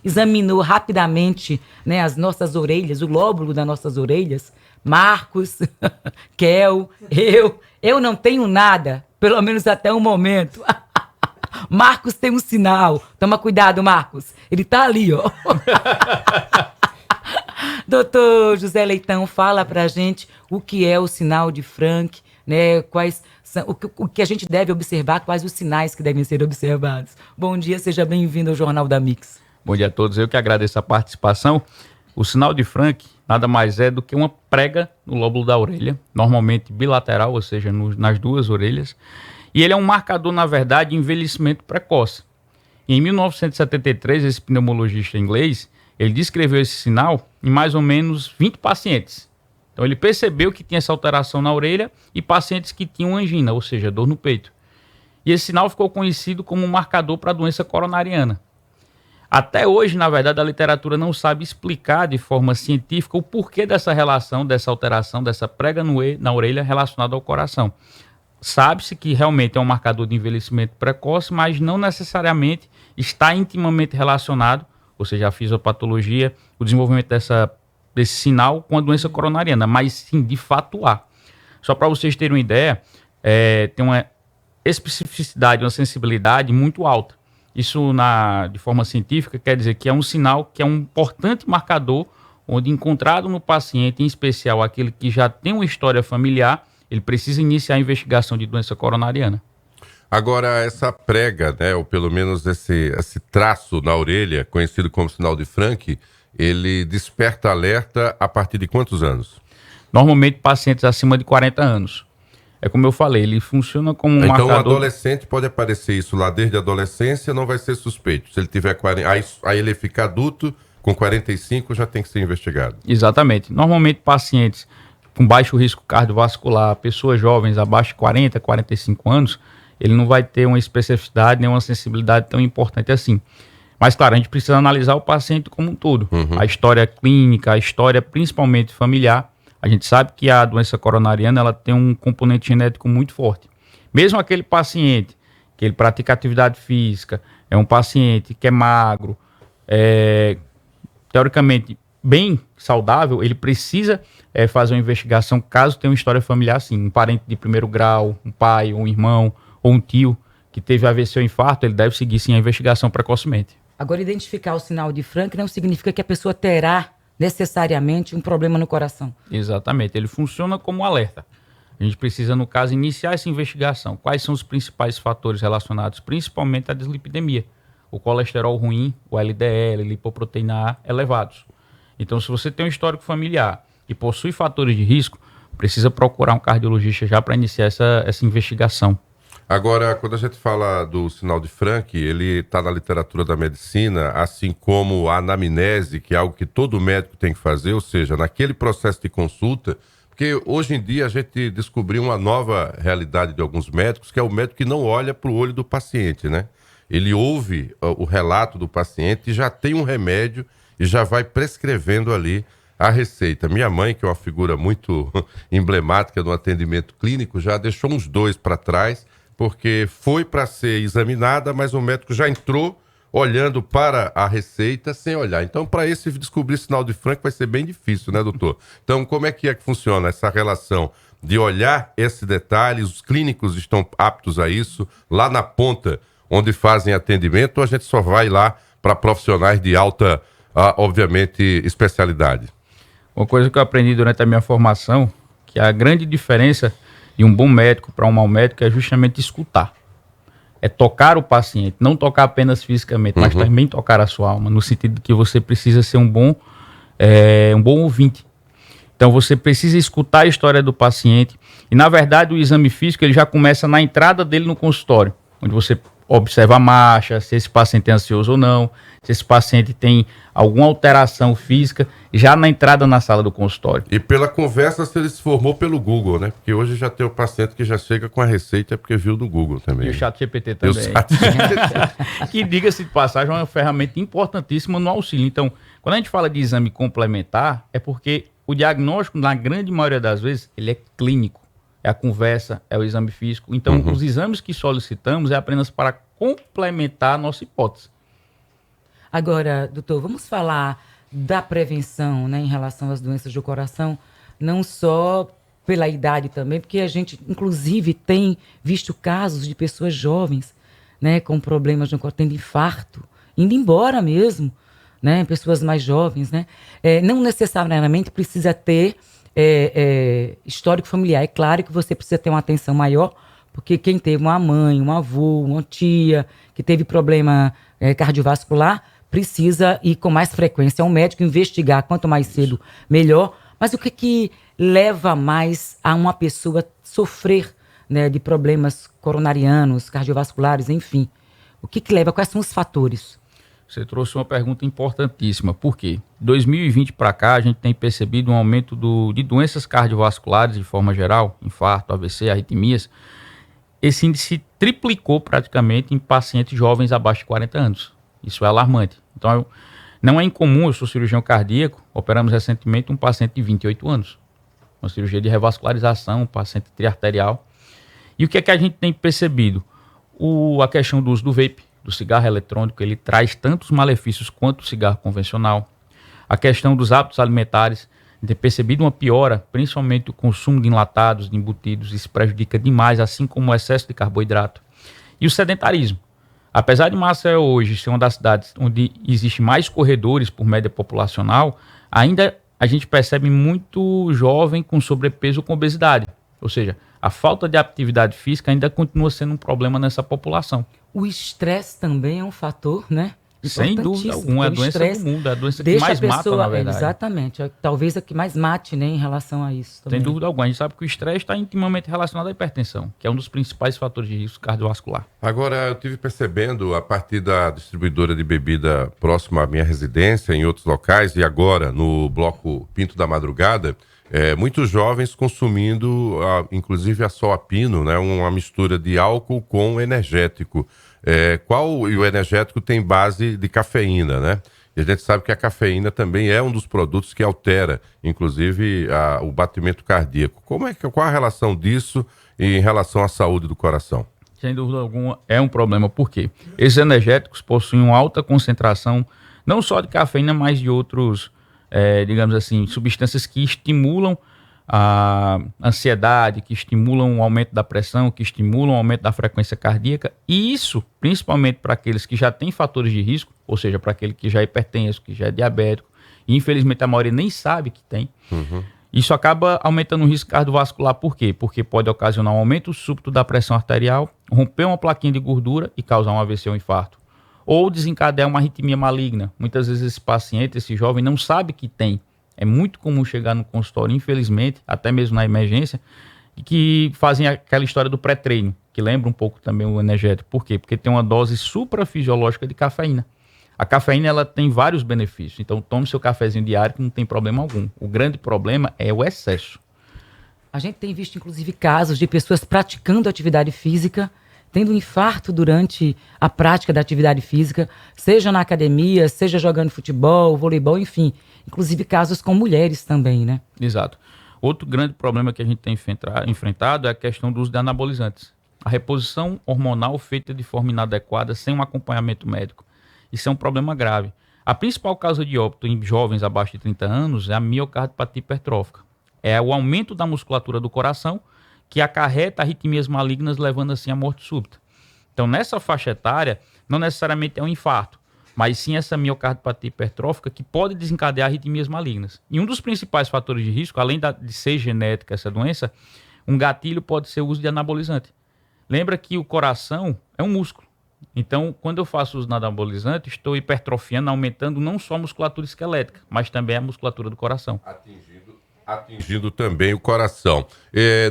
examinou rapidamente, né, as nossas orelhas, o lóbulo das nossas orelhas. Marcos, Kel, eu não tenho nada, pelo menos até o momento. Marcos tem um sinal. Toma cuidado, Marcos. Ele tá ali, ó. Doutor José Leitão, fala pra gente o que é o sinal de Frank, né? Quais são, o que a gente deve observar, quais os sinais que devem ser observados. Bom dia, seja bem-vindo ao Jornal da Mix. Bom dia a todos, eu que agradeço a participação. O sinal de Frank nada mais é do que uma prega no lóbulo da orelha, normalmente bilateral, ou seja, nas duas orelhas. E ele é um marcador, na verdade, de envelhecimento precoce. Em 1973, esse pneumologista inglês, ele descreveu esse sinal em mais ou menos 20 pacientes. Então ele percebeu que tinha essa alteração na orelha e pacientes que tinham angina, ou seja, dor no peito. E esse sinal ficou conhecido como um marcador para a doença coronariana. Até hoje, na verdade, a literatura não sabe explicar de forma científica o porquê dessa relação, dessa alteração, dessa prega na orelha relacionada ao coração. Sabe-se que realmente é um marcador de envelhecimento precoce, mas não necessariamente está intimamente relacionado, ou seja, a fisiopatologia, o desenvolvimento desse sinal com a doença coronariana, mas sim, de fato há. Só para vocês terem uma ideia, tem uma especificidade, uma sensibilidade muito alta. Isso, de forma científica, quer dizer que é um sinal, que é um importante marcador, onde encontrado no paciente, em especial aquele que já tem uma história familiar, ele precisa iniciar a investigação de doença coronariana. Agora, essa prega, né, ou pelo menos esse traço na orelha, conhecido como sinal de Frank, ele desperta alerta a partir de quantos anos? Normalmente, pacientes acima de 40 anos. É como eu falei, ele funciona como um marcador... Então, o adolescente pode aparecer isso lá desde a adolescência, não vai ser suspeito. Se ele tiver 40, aí ele fica adulto, com 45 já tem que ser investigado. Exatamente. Normalmente, pacientes com baixo risco cardiovascular, pessoas jovens abaixo de 40, 45 anos, ele não vai ter uma especificidade nem uma sensibilidade tão importante assim. Mas, claro, a gente precisa analisar o paciente como um todo. A história clínica, a história principalmente familiar. A gente sabe que a doença coronariana ela tem um componente genético muito forte. Mesmo aquele paciente que ele pratica atividade física, é um paciente que é magro, teoricamente bem saudável, ele precisa fazer uma investigação caso tenha uma história familiar assim, um parente de primeiro grau, um pai, um irmão ou um tio que teve AVC ou infarto, ele deve seguir sim a investigação precocemente. Agora, identificar o sinal de Frank não significa que a pessoa terá necessariamente um problema no coração. Exatamente, ele funciona como um alerta. A gente precisa, no caso, iniciar essa investigação. Quais são os principais fatores relacionados, principalmente à dislipidemia? O colesterol ruim, o LDL, lipoproteína A elevados. Então, se você tem um histórico familiar e possui fatores de risco, precisa procurar um cardiologista já para iniciar essa investigação. Agora, quando a gente fala do sinal de Frank, ele está na literatura da medicina, assim como a anamnese, que é algo que todo médico tem que fazer, ou seja, naquele processo de consulta, porque hoje em dia a gente descobriu uma nova realidade de alguns médicos, que é o médico que não olha para o olho do paciente, né? Ele ouve o relato do paciente e já tem um remédio e já vai prescrevendo ali a receita. Minha mãe, que é uma figura muito emblemática no atendimento clínico, já deixou uns 2 para trás, porque foi para ser examinada, mas o médico já entrou olhando para a receita sem olhar. Então, para esse descobrir sinal de Frank vai ser bem difícil, né, doutor? Então, como é que funciona essa relação de olhar esses detalhes? Os clínicos estão aptos a isso, lá na ponta onde fazem atendimento, ou a gente só vai lá para profissionais de alta, obviamente, especialidade? Uma coisa que eu aprendi durante a minha formação, que a grande diferença de um bom médico para um mau médico é justamente escutar. É tocar o paciente, não tocar apenas fisicamente, mas também tocar a sua alma, no sentido de que você precisa ser um bom ouvinte. Então você precisa escutar a história do paciente e, na verdade, o exame físico ele já começa na entrada dele no consultório, onde você observa a marcha, se esse paciente é ansioso ou não, se esse paciente tem alguma alteração física, já na entrada na sala do consultório. E pela conversa, se ele se formou pelo Google, né? Porque hoje já tem o paciente que já chega com a receita porque viu no Google também. E o ChatGPT também. Que, diga-se de passagem, é uma ferramenta importantíssima no auxílio. Então, quando a gente fala de exame complementar, é porque o diagnóstico, na grande maioria das vezes, ele é clínico. É a conversa, é o exame físico. Então, os exames que solicitamos é apenas para complementar a nossa hipótese. Agora, doutor, vamos falar da prevenção, né, em relação às doenças do coração, não só pela idade também, porque a gente, inclusive, tem visto casos de pessoas jovens, né, com problemas no coração, tendo infarto, indo embora mesmo, né, pessoas mais jovens, né, não necessariamente precisa ter histórico familiar. É claro que você precisa ter uma atenção maior, porque quem teve uma mãe, um avô, uma tia que teve problema cardiovascular precisa ir com mais frequência ao médico, investigar quanto mais cedo, melhor. Mas o que leva mais a uma pessoa sofrer, né, de problemas coronarianos, cardiovasculares, enfim? O que leva? Quais são os fatores? Você trouxe uma pergunta importantíssima. Por quê? 2020 para cá, a gente tem percebido um aumento de doenças cardiovasculares de forma geral, infarto, AVC, arritmias. Esse índice triplicou praticamente em pacientes jovens abaixo de 40 anos. Isso é alarmante. Então, não é incomum, eu sou cirurgião cardíaco, operamos recentemente um paciente de 28 anos. Uma cirurgia de revascularização, um paciente triarterial. E o que é que a gente tem percebido? A questão do uso do vape, do cigarro eletrônico, ele traz tantos malefícios quanto o cigarro convencional. A questão dos hábitos alimentares, tem percebido uma piora, principalmente o consumo de enlatados, de embutidos, isso prejudica demais, assim como o excesso de carboidrato. E o sedentarismo. Apesar de Maceió hoje ser uma das cidades onde existe mais corredores por média populacional, ainda a gente percebe muito jovem com sobrepeso ou com obesidade. Ou seja, a falta de atividade física ainda continua sendo um problema nessa população. O estresse também é um fator, né? Sem dúvida alguma, é a doença do mundo, é a doença que mais mata, na verdade. Exatamente, talvez a que mais mate, né, em relação a isso também. Sem dúvida alguma, a gente sabe que o estresse está intimamente relacionado à hipertensão, que é um dos principais fatores de risco cardiovascular. Agora, eu tive percebendo, a partir da distribuidora de bebida próxima à minha residência, em outros locais, e agora no bloco Pinto da Madrugada, muitos jovens consumindo, inclusive a Soapino, né, uma mistura de álcool com energético. E o energético tem base de cafeína, né? E a gente sabe que a cafeína também é um dos produtos que altera, inclusive, o batimento cardíaco. Qual a relação disso em relação à saúde do coração? Sem dúvida alguma, é um problema. Por quê? Esses energéticos possuem uma alta concentração, não só de cafeína, mas de outros, digamos assim, substâncias que estimulam a ansiedade, que estimulam o aumento da pressão, que estimulam o aumento da frequência cardíaca, e isso, principalmente para aqueles que já têm fatores de risco, ou seja, para aquele que já é hipertenso, que já é diabético, e infelizmente a maioria nem sabe que tem, isso acaba aumentando o risco cardiovascular. Por quê? Porque pode ocasionar um aumento súbito da pressão arterial, romper uma plaquinha de gordura e causar um AVC ou um infarto, ou desencadear uma arritmia maligna. Muitas vezes esse paciente, esse jovem, não sabe que tem. É muito comum chegar no consultório, infelizmente, até mesmo na emergência, que fazem aquela história do pré-treino, que lembra um pouco também o energético. Por quê? Porque tem uma dose suprafisiológica de cafeína. A cafeína, ela tem vários benefícios. Então, tome seu cafezinho diário que não tem problema algum. O grande problema é o excesso. A gente tem visto, inclusive, casos de pessoas praticando atividade física, tendo um infarto durante a prática da atividade física, seja na academia, seja jogando futebol, voleibol, enfim. Inclusive casos com mulheres também, né? Exato. Outro grande problema que a gente tem enfrentado é a questão do uso de anabolizantes. A reposição hormonal feita de forma inadequada, sem um acompanhamento médico. Isso é um problema grave. A principal causa de óbito em jovens abaixo de 30 anos é a miocardiopatia hipertrófica. É o aumento da musculatura do coração que acarreta arritmias malignas, levando assim à morte súbita. Então, nessa faixa etária, não necessariamente é um infarto, mas sim essa miocardiopatia hipertrófica que pode desencadear arritmias malignas. E um dos principais fatores de risco, além de ser genética essa doença, um gatilho pode ser o uso de anabolizante. Lembra que o coração é um músculo. Então, quando eu faço uso de anabolizante, estou hipertrofiando, aumentando não só a musculatura esquelética, mas também a musculatura do coração. Atingindo também o coração.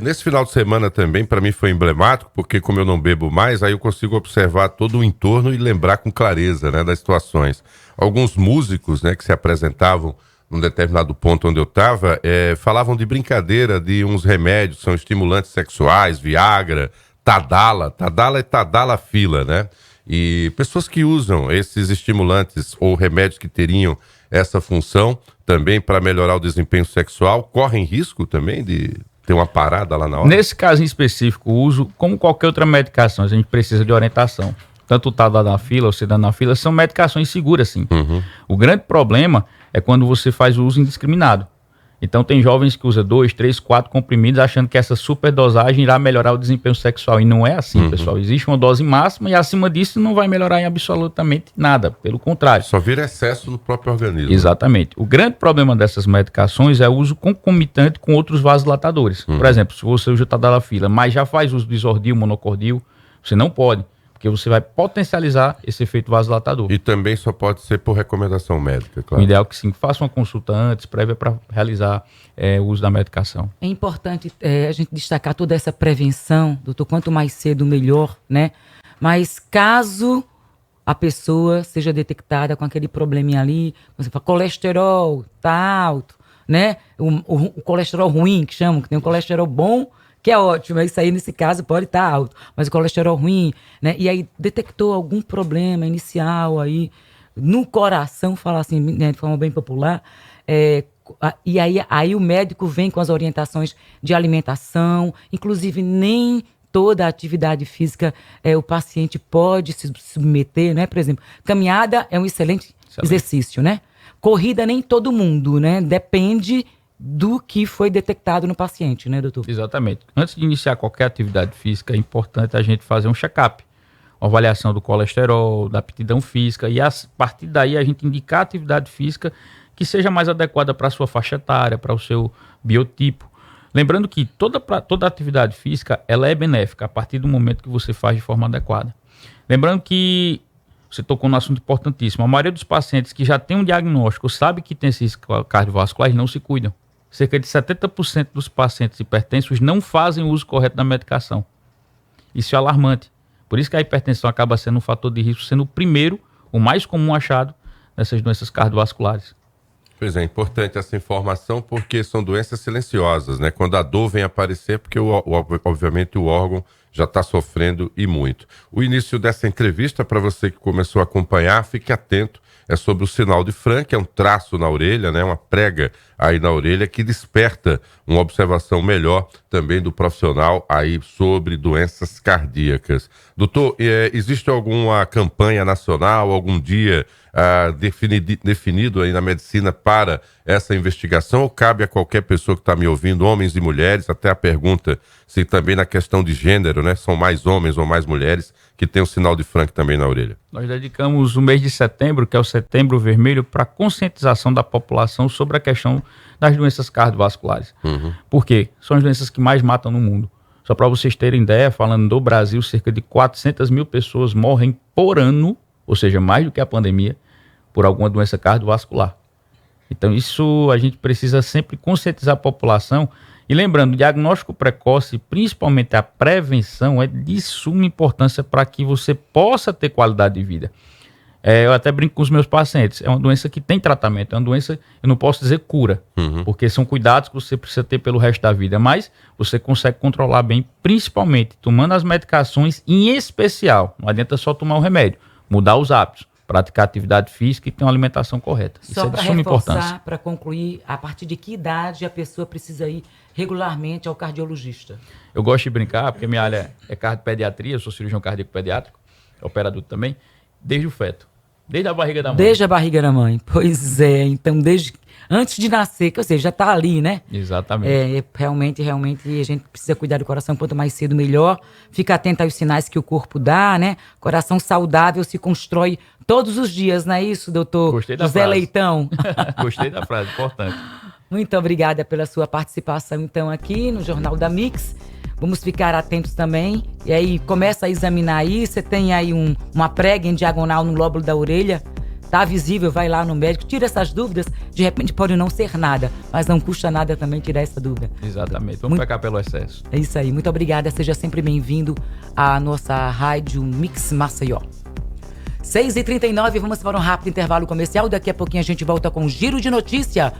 Nesse final de semana também, para mim foi emblemático, porque como eu não bebo mais, aí eu consigo observar todo o entorno e lembrar com clareza, né, das situações. Alguns músicos, né, que se apresentavam num determinado ponto onde eu estava, falavam de brincadeira de uns remédios, são estimulantes sexuais, Viagra, Tadala é Tadalafila, né? E pessoas que usam esses estimulantes ou remédios que teriam essa função também para melhorar o desempenho sexual, correm risco também de ter uma parada lá na hora? Nesse caso em específico, o uso, como qualquer outra medicação, a gente precisa de orientação. tanto o tadalafila ou sildenafila, são medicações seguras, sim. O grande problema é quando você faz o uso indiscriminado. Então tem jovens que usam 2, 3, 4 comprimidos achando que essa superdosagem irá melhorar o desempenho sexual. E não é assim, pessoal. Existe uma dose máxima e acima disso não vai melhorar em absolutamente nada. Pelo contrário. Só vira excesso no próprio organismo. Exatamente. O grande problema dessas medicações é o uso concomitante com outros vasodilatadores. Por exemplo, se você usa o tadalafila, mas já faz uso do isordil, monocordil, você não pode. Porque você vai potencializar esse efeito vasodilatador. E também só pode ser por recomendação médica, claro. O ideal é que sim, faça uma consulta antes, prévia, para realizar o uso da medicação. É importante a gente destacar toda essa prevenção, doutor, quanto mais cedo, melhor, né? Mas caso a pessoa seja detectada com aquele probleminha ali, você fala, colesterol tá alto, né? O colesterol ruim, que chamam, que tem o colesterol bom, que é ótimo, isso aí nesse caso pode estar alto, mas o colesterol ruim, né? E aí detectou algum problema inicial aí no coração, falar assim, né, de forma bem popular, e aí o médico vem com as orientações de alimentação, inclusive nem toda a atividade física o paciente pode se submeter, né? Por exemplo, caminhada é um excelente exercício, né? Corrida nem todo mundo, né? Depende do que foi detectado no paciente, né, doutor? Exatamente. Antes de iniciar qualquer atividade física, é importante a gente fazer um check-up, uma avaliação do colesterol, da aptidão física, e a partir daí a gente indicar a atividade física que seja mais adequada para a sua faixa etária, para o seu biotipo. Lembrando que toda atividade física ela é benéfica a partir do momento que você faz de forma adequada. Lembrando que você tocou num assunto importantíssimo. A maioria dos pacientes que já tem um diagnóstico, sabe que tem esse risco cardiovascular, eles não se cuidam. Cerca de 70% dos pacientes hipertensos não fazem o uso correto da medicação. Isso é alarmante. Por isso que a hipertensão acaba sendo um fator de risco, sendo o primeiro, o mais comum achado nessas doenças cardiovasculares. Pois é, importante essa informação porque são doenças silenciosas, né? Quando a dor vem aparecer, porque obviamente o órgão já está sofrendo e muito. O início dessa entrevista, para você que começou a acompanhar, fique atento, é sobre o sinal de Frank, é um traço na orelha, né? Uma prega aí na orelha que desperta uma observação melhor também do profissional aí sobre doenças cardíacas. Doutor, existe alguma campanha nacional, algum dia definido aí na medicina para essa investigação, ou cabe a qualquer pessoa que está me ouvindo, homens e mulheres, até a pergunta se também na questão de gênero, né, são mais homens ou mais mulheres que tem o sinal de Frank também na orelha? Nós dedicamos o mês de setembro, que é o Setembro Vermelho, para a conscientização da população sobre a questão das doenças cardiovasculares. Por quê? São as doenças que mais matam no mundo. Só para vocês terem ideia, falando do Brasil, cerca de 400 mil pessoas morrem por ano, ou seja, mais do que a pandemia, por alguma doença cardiovascular. Então isso a gente precisa sempre conscientizar a população. E lembrando, o diagnóstico precoce, principalmente a prevenção, é de suma importância para que você possa ter qualidade de vida. Eu até brinco com os meus pacientes, é uma doença que tem tratamento, é uma doença, eu não posso dizer cura, porque são cuidados que você precisa ter pelo resto da vida, mas você consegue controlar bem, principalmente tomando as medicações, em especial, não adianta só tomar o remédio, mudar os hábitos, praticar atividade física e ter uma alimentação correta. Isso é de suma importância. Para concluir, a partir de que idade a pessoa precisa ir regularmente ao cardiologista? Eu gosto de brincar, porque minha área é cardiopediatria, eu sou cirurgião cardíaco pediátrico, operador também, desde o feto, desde a barriga da mãe. Desde a barriga da mãe, pois é, então desde antes de nascer, que ou seja, já está ali, né? Exatamente. Realmente a gente precisa cuidar do coração, quanto mais cedo melhor, fica atento aos sinais que o corpo dá, né? Coração saudável se constrói todos os dias, não é isso, doutor Gostei da José frase. Leitão? Gostei da frase, importante. Muito obrigada pela sua participação, então, aqui no Jornal da Mix. Vamos ficar atentos também. E aí, começa a examinar aí. Você tem aí uma prega em diagonal no lóbulo da orelha. Tá visível, vai lá no médico, tira essas dúvidas. De repente pode não ser nada, mas não custa nada também tirar essa dúvida. Exatamente, vamos pecar pelo excesso. É isso aí, muito obrigada. Seja sempre bem-vindo à nossa rádio Mix Maceió. 6h39, vamos para um rápido intervalo comercial. Daqui a pouquinho a gente volta com um giro de notícia.